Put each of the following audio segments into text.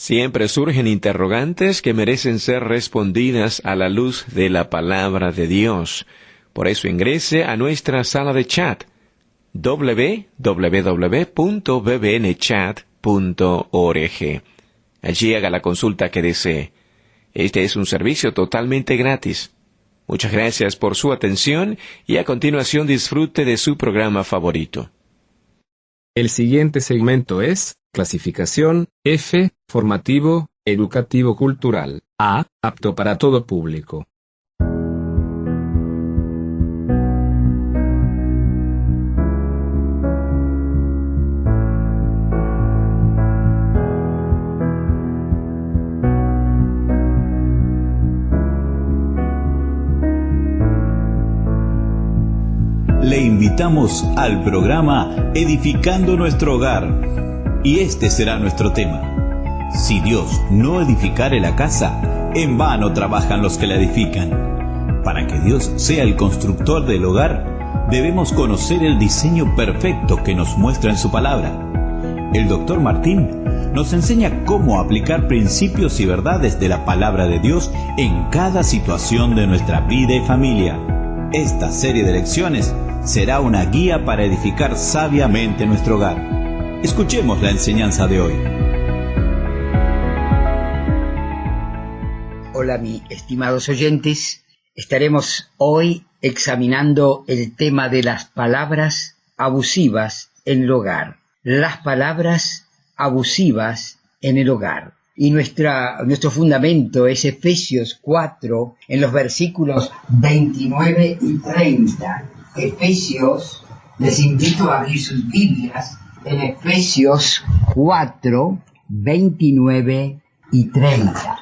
Siempre surgen interrogantes que merecen ser respondidas a la luz de la palabra de Dios. Por eso ingrese a nuestra sala de chat www.bbnchat.org. Allí haga la consulta que desee. Este es un servicio totalmente gratis. Muchas gracias por su atención y a continuación disfrute de su programa favorito. El siguiente segmento es clasificación F, formativo, educativo cultural, A, apto para todo público. Le invitamos al programa Edificando Nuestro Hogar. Y este será nuestro tema. Si Dios no edificare la casa, en vano trabajan los que la edifican. Para que Dios sea el constructor del hogar, debemos conocer el diseño perfecto que nos muestra en su palabra. El Dr. Martín nos enseña cómo aplicar principios y verdades de la palabra de Dios en cada situación de nuestra vida y familia. Esta serie de lecciones será una guía para edificar sabiamente nuestro hogar. Escuchemos la enseñanza de hoy. Hola, mis estimados oyentes. Estaremos hoy examinando el tema de las palabras abusivas en el hogar. Las palabras abusivas en el hogar. Y nuestro fundamento es Efesios 4, en los versículos 29 y 30. Efesios, les invito a abrir sus Biblias en Efesios 4, 29 y 30.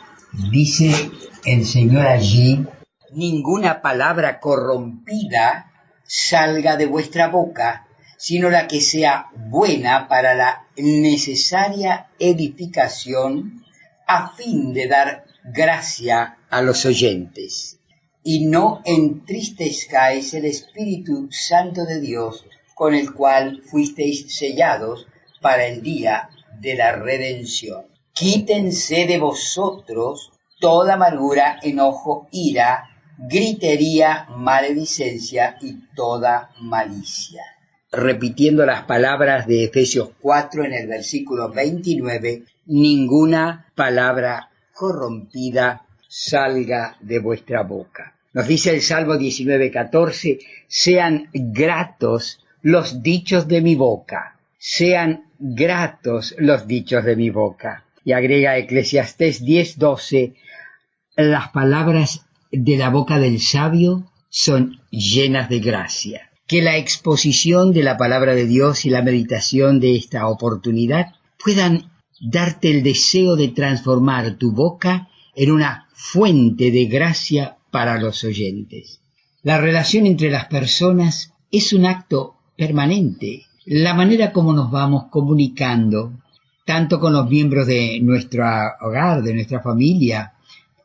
Dice el Señor allí: ninguna palabra corrompida salga de vuestra boca, sino la que sea buena para la necesaria edificación, a fin de dar gracia a los oyentes. Y no entristezcáis el Espíritu Santo de Dios, con el cual fuisteis sellados para el día de la redención. Quítense de vosotros toda amargura, enojo, ira, gritería, maledicencia y toda malicia. Repitiendo las palabras de Efesios 4 en el versículo 29, ninguna palabra corrompida salga de vuestra boca. Nos dice el Salmo 19:14, sean gratos los dichos de mi boca, sean gratos los dichos de mi boca. Y agrega Eclesiastés 10:12, las palabras de la boca del sabio son llenas de gracia. Que la exposición de la palabra de Dios y la meditación de esta oportunidad puedan darte el deseo de transformar tu boca en una fuente de gracia para los oyentes. La relación entre las personas es un acto permanente. La manera como nos vamos comunicando, tanto con los miembros de nuestro hogar, de nuestra familia,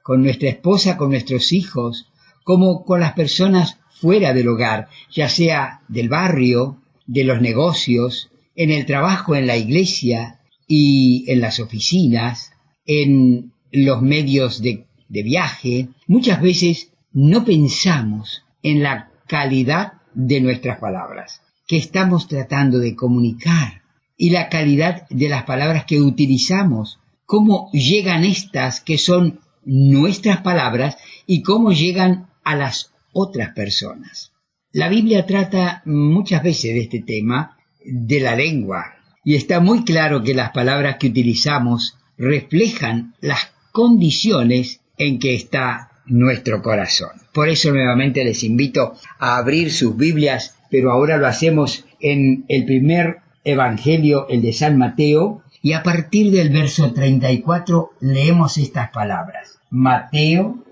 con nuestra esposa, con nuestros hijos, como con las personas fuera del hogar, ya sea del barrio, de los negocios, en el trabajo, en la iglesia y en las oficinas, en los medios de viaje. Muchas veces no pensamos en la calidad de nuestras palabras, que estamos tratando de comunicar, y la calidad de las palabras que utilizamos, cómo llegan estas que son nuestras palabras y cómo llegan a las otras personas. La Biblia trata muchas veces de este tema de la lengua, y está muy claro que las palabras que utilizamos reflejan las condiciones en que está nuestro corazón. Por eso nuevamente les invito a abrir sus Biblias, pero ahora lo hacemos en el primer Evangelio, el de San Mateo, y a partir del verso 34 leemos estas palabras. Mateo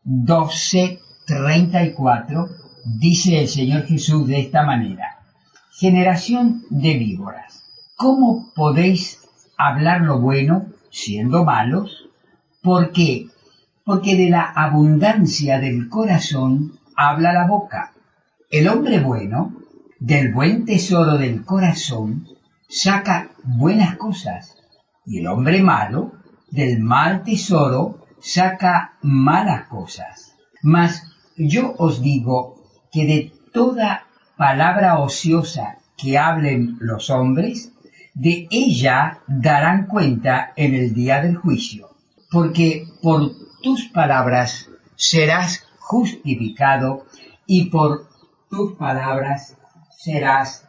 12:34, dice el Señor Jesús de esta manera: generación de víboras, ¿cómo podéis hablar lo bueno siendo malos? ¿Por qué? Porque de la abundancia del corazón habla la boca. El hombre bueno, del buen tesoro del corazón, saca buenas cosas, y el hombre malo, del mal tesoro saca malas cosas. Mas yo os digo que de toda palabra ociosa que hablen los hombres, de ella darán cuenta en el día del juicio, porque por tus palabras serás justificado y por tus palabras serás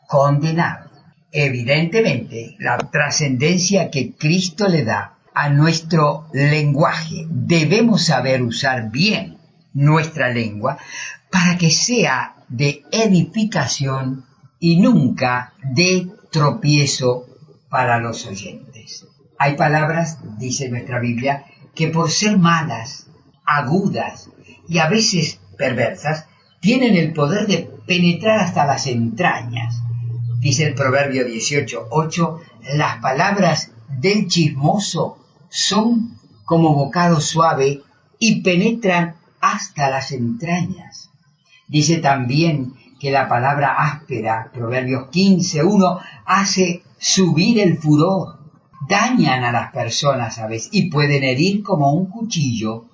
condenado. Evidentemente, la trascendencia que Cristo le da a nuestro lenguaje, debemos saber usar bien nuestra lengua para que sea de edificación y nunca de tropiezo para los oyentes. Hay palabras, dice nuestra Biblia, que por ser malas, agudas y a veces perversas, tienen el poder de penetrar hasta las entrañas. Dice el Proverbio 18:8, las palabras del chismoso son como bocado suave y penetran hasta las entrañas. Dice también que la palabra áspera, Proverbios 15:1, hace subir el furor. Dañan a las personas a veces y pueden herir como un cuchillo.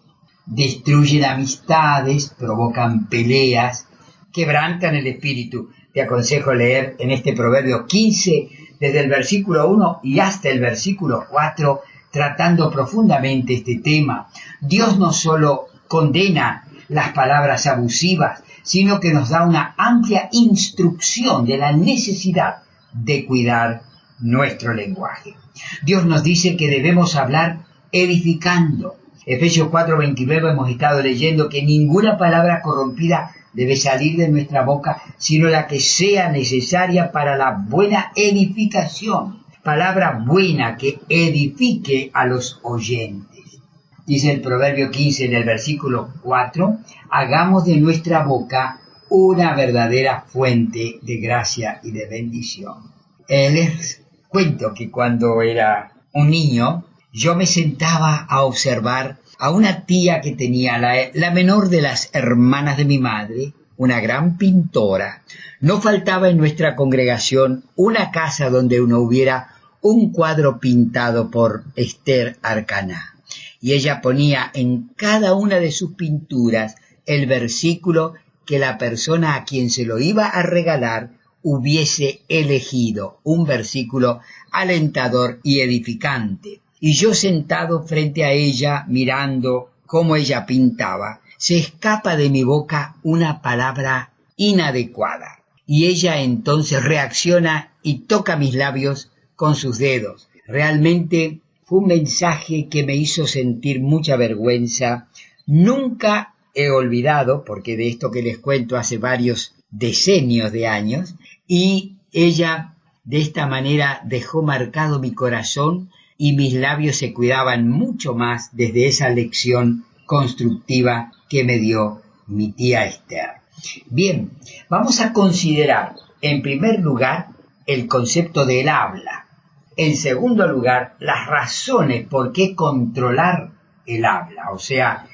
Destruyen amistades, provocan peleas, quebrantan el espíritu. Te aconsejo leer en este Proverbio 15, desde el versículo 1 y hasta el versículo 4, tratando profundamente este tema. Dios no solo condena las palabras abusivas, sino que nos da una amplia instrucción de la necesidad de cuidar nuestro lenguaje. Dios nos dice que debemos hablar edificando. Efesios 4:29 hemos estado leyendo que ninguna palabra corrompida debe salir de nuestra boca, sino la que sea necesaria para la buena edificación. Palabra buena que edifique a los oyentes. Dice el Proverbio 15 en el versículo 4, hagamos de nuestra boca una verdadera fuente de gracia y de bendición. Les cuento que cuando era un niño, yo me sentaba a observar a una tía que tenía, la menor de las hermanas de mi madre, una gran pintora. No faltaba en nuestra congregación una casa donde no hubiera un cuadro pintado por Esther Arcaná. Y ella ponía en cada una de sus pinturas el versículo que la persona a quien se lo iba a regalar hubiese elegido, un versículo alentador y edificante. Y yo sentado frente a ella, mirando cómo ella pintaba, se escapa de mi boca una palabra inadecuada. Y ella entonces reacciona y toca mis labios con sus dedos. Realmente fue un mensaje que me hizo sentir mucha vergüenza. Nunca he olvidado, porque de esto que les cuento hace varios decenios de años, y ella de esta manera dejó marcado mi corazón y mis labios se cuidaban mucho más desde esa lección constructiva que me dio mi tía Esther. Bien, vamos a considerar en primer lugar el concepto del habla. En segundo lugar, las razones por qué controlar el habla, o sea,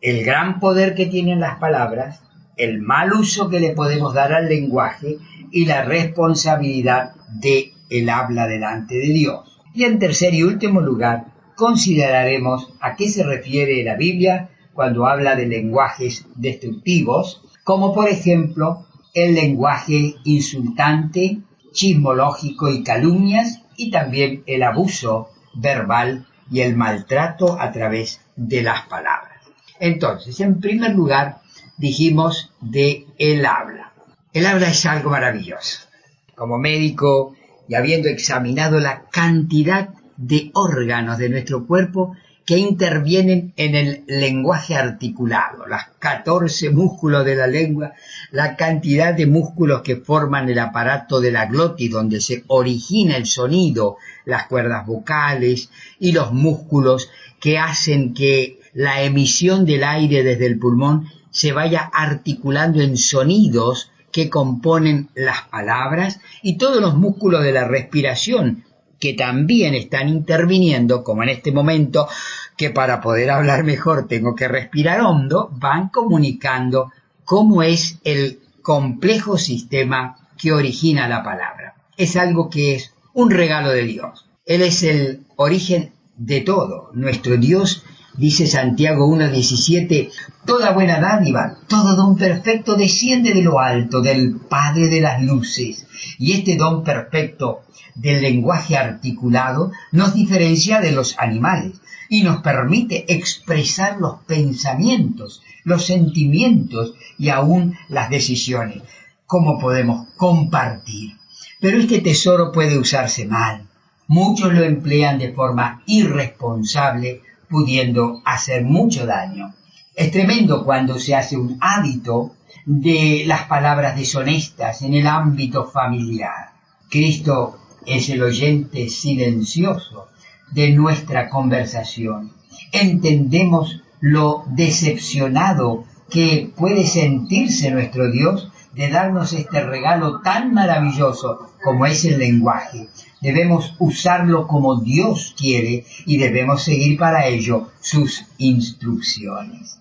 el gran poder que tienen las palabras, el mal uso que le podemos dar al lenguaje y la responsabilidad del habla delante de Dios. Y en tercer y último lugar, consideraremos a qué se refiere la Biblia cuando habla de lenguajes destructivos, como por ejemplo el lenguaje insultante, chismológico y calumnias, y también el abuso verbal y el maltrato a través de las palabras. Entonces, en primer lugar, dijimos de el habla. El habla es algo maravilloso. Como médico y habiendo examinado la cantidad de órganos de nuestro cuerpo que intervienen en el lenguaje articulado, las 14 músculos de la lengua, la cantidad de músculos que forman el aparato de la glotis, donde se origina el sonido, las cuerdas vocales y los músculos que hacen que la emisión del aire desde el pulmón se vaya articulando en sonidos que componen las palabras, y todos los músculos de la respiración que también están interviniendo, como en este momento, que para poder hablar mejor tengo que respirar hondo, van comunicando cómo es el complejo sistema que origina la palabra. Es algo que es un regalo de Dios. Él es el origen de todo. Nuestro Dios, dice Santiago 1:17, toda buena dádiva, todo don perfecto desciende de lo alto, del Padre de las luces. Y este don perfecto del lenguaje articulado nos diferencia de los animales y nos permite expresar los pensamientos, los sentimientos y aún las decisiones. ¿Cómo podemos compartir? Pero este tesoro puede usarse mal. Muchos lo emplean de forma irresponsable, pudiendo hacer mucho daño. Es tremendo cuando se hace un hábito de las palabras deshonestas en el ámbito familiar. Cristo es el oyente silencioso de nuestra conversación. Entendemos lo decepcionado que puede sentirse nuestro Dios de darnos este regalo tan maravilloso como es el lenguaje. Debemos usarlo como Dios quiere y debemos seguir para ello sus instrucciones.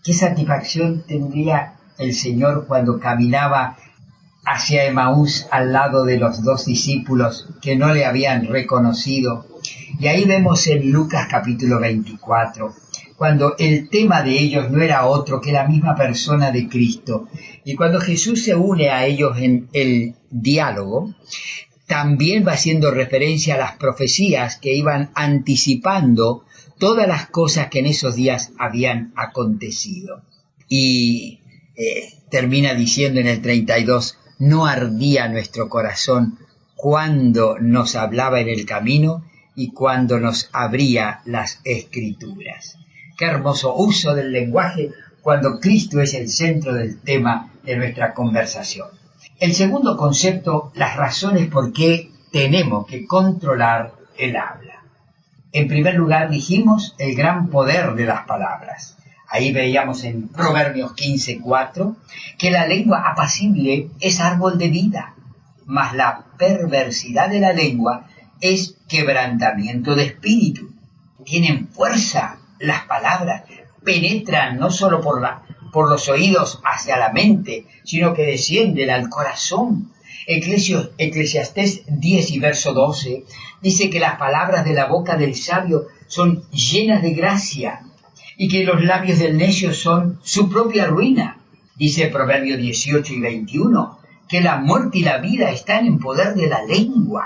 ¿Qué satisfacción tendría el Señor cuando caminaba hacia Emaús al lado de los 2 discípulos que no le habían reconocido? Y ahí vemos en Lucas capítulo 24, cuando el tema de ellos no era otro que la misma persona de Cristo. Y cuando Jesús se une a ellos en el diálogo, también va haciendo referencia a las profecías que iban anticipando todas las cosas que en esos días habían acontecido. Y termina diciendo en el 32, no ardía nuestro corazón cuando nos hablaba en el camino y cuando nos abría las Escrituras. Qué hermoso uso del lenguaje cuando Cristo es el centro del tema de nuestra conversación. El segundo concepto, las razones por qué tenemos que controlar el habla. En primer lugar dijimos el gran poder de las palabras. Ahí veíamos en Proverbios 15:4 que la lengua apacible es árbol de vida, mas la perversidad de la lengua es quebrantamiento de espíritu. Tienen fuerza las palabras, penetran no solo por los oídos hacia la mente, sino que descienden al corazón. Eclesiastés 10 y verso 12 dice que las palabras de la boca del sabio son llenas de gracia y que los labios del necio son su propia ruina. Dice Proverbios 18 y 21 que la muerte y la vida están en poder de la lengua.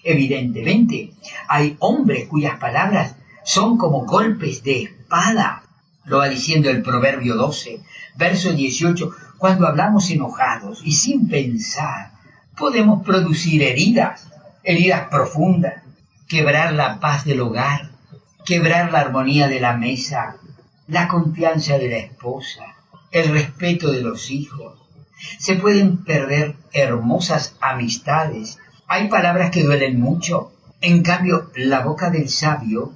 Evidentemente, hay hombres cuyas palabras son como golpes de espada. Lo va diciendo el Proverbio 12, verso 18, cuando hablamos enojados y sin pensar, podemos producir heridas profundas, quebrar la paz del hogar, quebrar la armonía de la mesa, la confianza de la esposa, el respeto de los hijos. Se pueden perder hermosas amistades. Hay palabras que duelen mucho. En cambio, la boca del sabio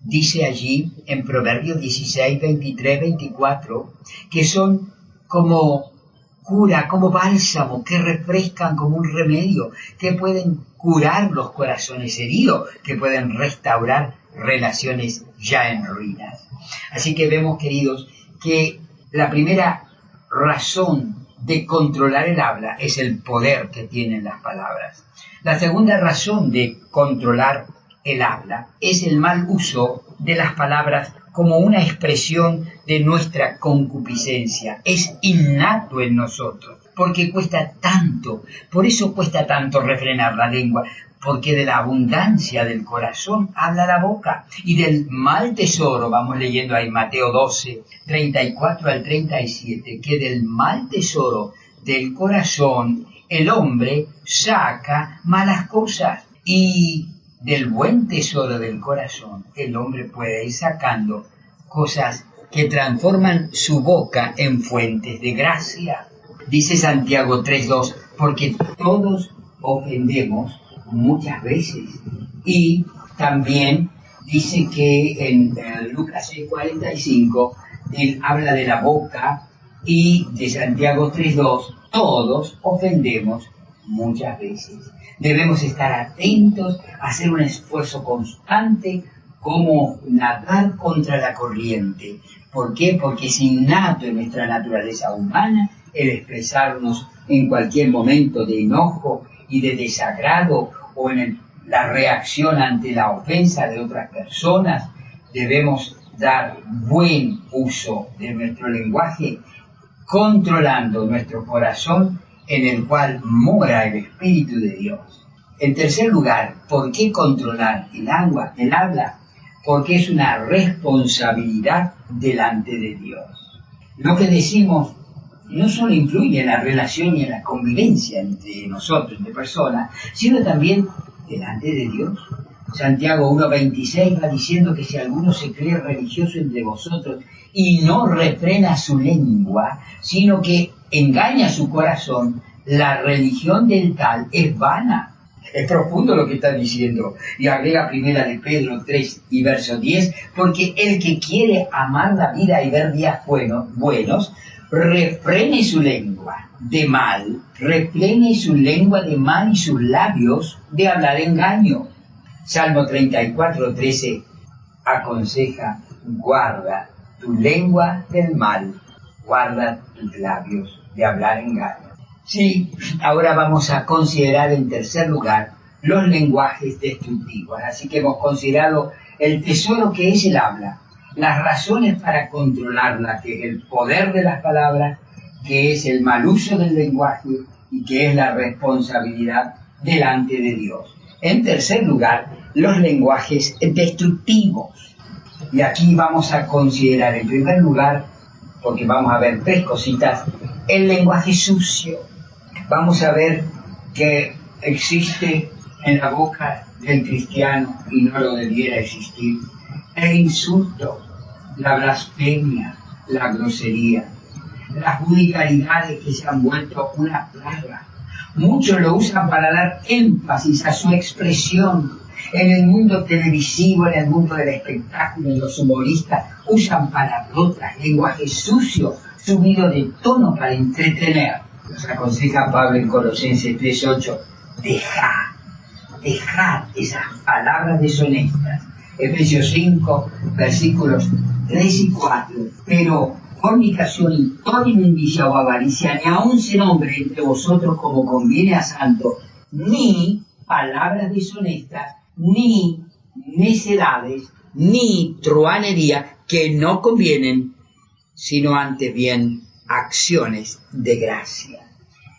dice allí en Proverbios 16, 23, 24, que son como cura, como bálsamo, que refrescan como un remedio, que pueden curar los corazones heridos, que pueden restaurar relaciones ya en ruinas. Así que vemos, queridos, que la primera razón de controlar el habla es el poder que tienen las palabras. La segunda razón de controlar el habla es el mal uso de las palabras como una expresión de nuestra concupiscencia. Es innato en nosotros, porque cuesta tanto, por eso cuesta tanto refrenar la lengua, porque de la abundancia del corazón habla la boca, y del mal tesoro, vamos leyendo ahí Mateo 12, 34 al 37, que del mal tesoro del corazón el hombre saca malas cosas, y del buen tesoro del corazón el hombre puede ir sacando cosas que transforman su boca en fuentes de gracia. Dice Santiago 3:2, porque todos ofendemos muchas veces. Y también dice que en Lucas 6:45 él habla de la boca, y de Santiago 3:2, todos ofendemos muchas veces. Debemos estar atentos, hacer un esfuerzo constante, como nadar contra la corriente. ¿Por qué? Porque es innato en nuestra naturaleza humana el expresarnos en cualquier momento de enojo y de desagrado, o en el la reacción ante la ofensa de otras personas. Debemos dar buen uso de nuestro lenguaje, controlando nuestro corazón en el cual mora el Espíritu de Dios. En tercer lugar, ¿por qué controlar el habla? Porque es una responsabilidad delante de Dios. Lo que decimos no solo influye en la relación y en la convivencia entre nosotros, entre personas, sino también delante de Dios. Santiago 1:26 va diciendo que si alguno se cree religioso entre vosotros y no refrena su lengua, sino que engaña su corazón, la religión del tal es vana. Es profundo lo que está diciendo. Y agrega primera de Pedro 3 y verso 10, porque el que quiere amar la vida y ver días buenos, refrene su lengua de mal, refrene su lengua de mal y sus labios de hablar engaño. Salmo 34:13 aconseja, guarda tu lengua del mal, guarda tus labios de hablar engaño. Sí, ahora vamos a considerar en tercer lugar los lenguajes destructivos. Así que hemos considerado el tesoro que es el habla, las razones para controlarla, que es el poder de las palabras, que es el mal uso del lenguaje y que es la responsabilidad delante de Dios. En tercer lugar, los lenguajes destructivos. Y aquí vamos a considerar en primer lugar, porque vamos a ver tres cositas, el lenguaje sucio. Vamos a ver que existe en la boca del cristiano, y no lo debiera existir, el insulto, la blasfemia, la grosería, las vulgaridades que se han vuelto una plaga. Muchos lo usan para dar énfasis a su expresión. En el mundo televisivo, en el mundo del espectáculo, en los humoristas usan palabrotas, lenguaje sucio, subido de tono para entretener. Nos aconseja Pablo en Colosenses 3:8, dejad esas palabras deshonestas. Efesios 5, versículos 3 y 4. Pero fornicación y toda inmundicia o avaricia, ni aun se nombre entre vosotros como conviene a santo, ni palabras deshonestas, ni necedades, ni truhanería, que no convienen, sino antes bien acciones de gracia.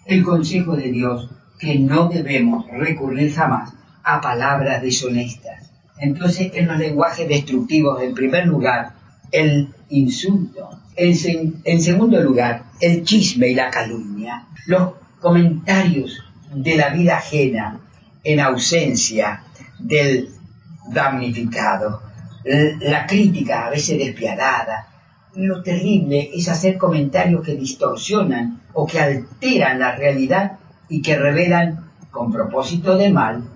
El consejo de Dios, que no debemos recurrir jamás a palabras deshonestas. Entonces, en los lenguajes destructivos, en primer lugar, el insulto. En segundo lugar, el chisme y la calumnia. Los comentarios de la vida ajena en ausencia del damnificado. La crítica, a veces despiadada. Lo terrible es hacer comentarios que distorsionan o que alteran la realidad y que revelan, con propósito de mal,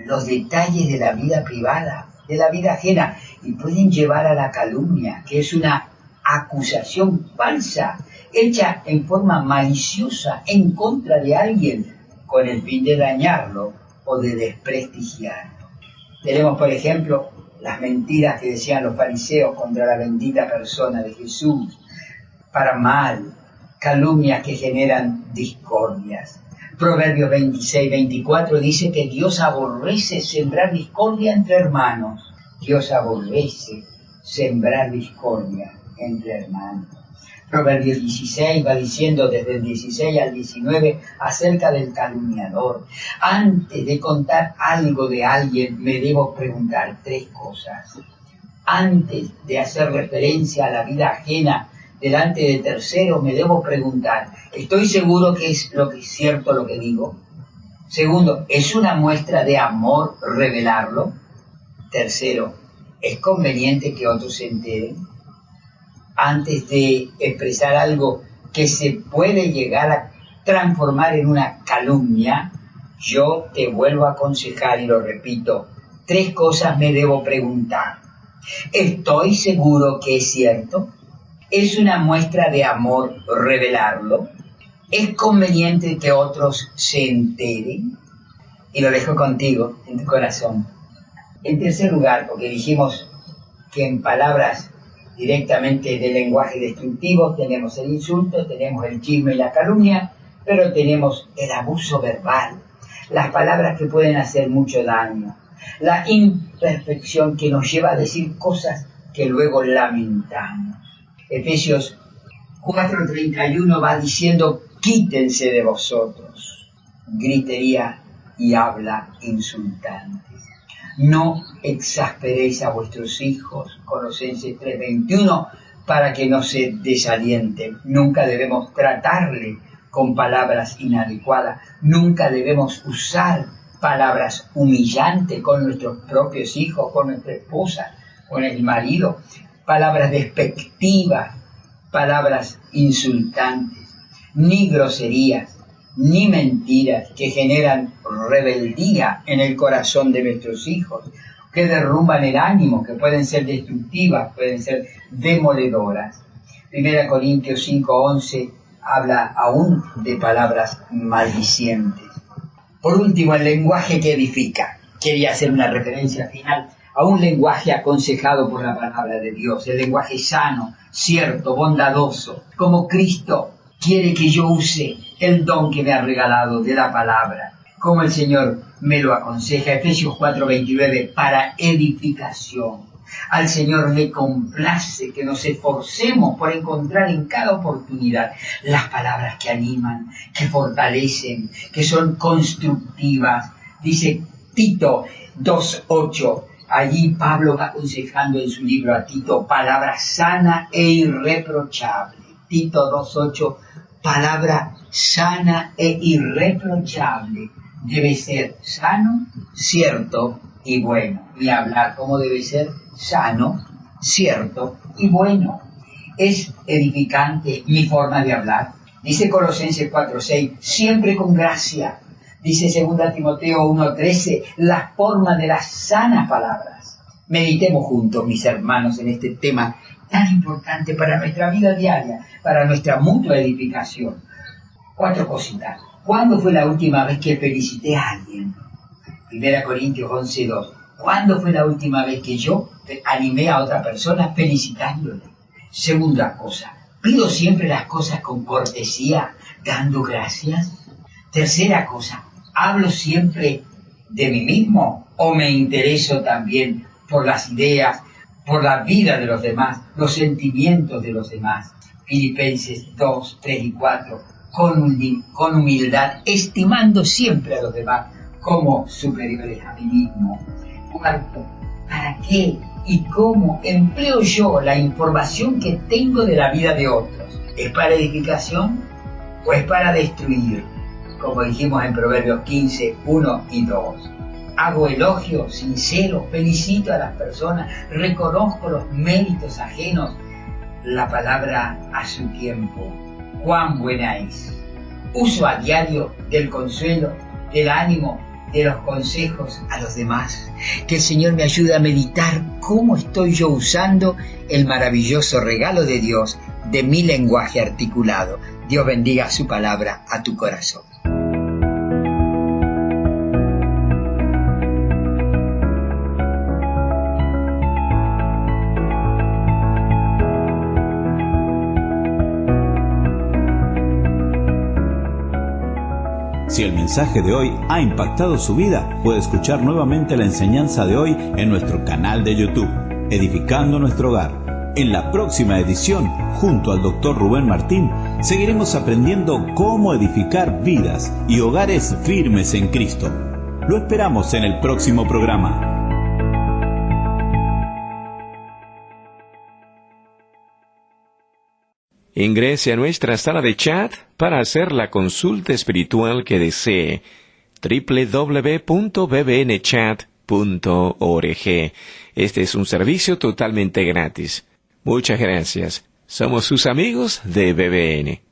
los detalles de la vida privada, de la vida ajena, y pueden llevar a la calumnia, que es una acusación falsa, hecha en forma maliciosa en contra de alguien, con el fin de dañarlo o de desprestigiarlo. Tenemos, por ejemplo, las mentiras que decían los fariseos contra la bendita persona de Jesús, para mal, calumnias que generan discordias. Proverbios 26:24 dice que Dios aborrece sembrar discordia entre hermanos. Dios aborrece sembrar discordia entre hermanos. Proverbios 16 va diciendo desde el 16 al 19 acerca del calumniador. Antes de contar algo de alguien me debo preguntar tres cosas. Antes de hacer referencia a la vida ajena delante de terceros me debo preguntar, ¿estoy seguro que es cierto lo que digo? Segundo, ¿es una muestra de amor revelarlo? Tercero, ¿es conveniente que otros se enteren? Antes de expresar algo que se puede llegar a transformar en una calumnia, yo te vuelvo a aconsejar y lo repito, tres cosas me debo preguntar. ¿Estoy seguro que es cierto? ¿Es una muestra de amor revelarlo? ¿Es conveniente que otros se enteren? Y lo dejo contigo, en tu corazón. En tercer lugar, porque dijimos que en palabras directamente de lenguaje destructivo tenemos el insulto, tenemos el chisme y la calumnia, pero tenemos el abuso verbal, las palabras que pueden hacer mucho daño, la imperfección que nos lleva a decir cosas que luego lamentamos. Efesios 4:31 va diciendo: quítense de vosotros gritería y habla insultante. No exasperéis a vuestros hijos, Colosenses 3:21, para que no se desalienten. Nunca debemos tratarle con palabras inadecuadas, nunca debemos usar palabras humillantes con nuestros propios hijos, con nuestra esposa, con el marido, palabras despectivas, palabras insultantes, ni groserías, ni mentiras que generan rebeldía en el corazón de nuestros hijos, que derrumban el ánimo, que pueden ser destructivas, pueden ser demoledoras. 1 Corintios 5:11 habla aún de palabras maldicientes. Por último, el lenguaje que edifica. Quería hacer una referencia final a un lenguaje aconsejado por la palabra de Dios, el lenguaje sano, cierto, bondadoso, como Cristo quiere que yo use el don que me ha regalado de la palabra, como el Señor me lo aconseja. Efesios 4:29, para edificación. Al Señor le complace que nos esforcemos por encontrar en cada oportunidad las palabras que animan, que fortalecen, que son constructivas. Dice Tito 2:8, allí Pablo va aconsejando en su libro a Tito, palabra sana e irreprochable. Tito 2:8, palabra sana e irreprochable. Debe ser sano, cierto y bueno. Mi hablar, ¿cómo debe ser? Sano, cierto y bueno. Es edificante mi forma de hablar. Dice Colosenses 4:6, siempre con gracia. Dice 2 Timoteo 1:13, la forma de las sanas palabras. Meditemos juntos, mis hermanos, en este tema tan importante para nuestra vida diaria, para nuestra mutua edificación. 4 cositas. ¿Cuándo fue la última vez que felicité a alguien? 1 Corintios 11:2. ¿Cuándo fue la última vez que yo animé a otra persona felicitándole? Segunda cosa, ¿pido siempre las cosas con cortesía, dando gracias? Tercera cosa, ¿hablo siempre de mí mismo o me intereso también por las ideas, por la vida de los demás, los sentimientos de los demás? Filipenses 2, 3 y 4, con humildad, estimando siempre a los demás como superiores a mí mismo. Cuarto, ¿para qué y cómo empleo yo la información que tengo de la vida de otros? ¿Es para edificación o es para destruir? Como dijimos en Proverbios 15, 1 y 2. Hago elogios sinceros, felicito a las personas, reconozco los méritos ajenos, la palabra a su tiempo. Cuán buena es. Uso a diario del consuelo, del ánimo, de los consejos a los demás. Que el Señor me ayude a meditar cómo estoy yo usando el maravilloso regalo de Dios de mi lenguaje articulado. Dios bendiga su palabra a tu corazón. Si el mensaje de hoy ha impactado su vida, puede escuchar nuevamente la enseñanza de hoy en nuestro canal de YouTube, Edificando Nuestro Hogar. En la próxima edición, junto al Dr. Rubén Martín, seguiremos aprendiendo cómo edificar vidas y hogares firmes en Cristo. Lo esperamos en el próximo programa. Ingrese a nuestra sala de chat para hacer la consulta espiritual que desee. www.bbnchat.org. Este es un servicio totalmente gratis. Muchas gracias. Somos sus amigos de BBN.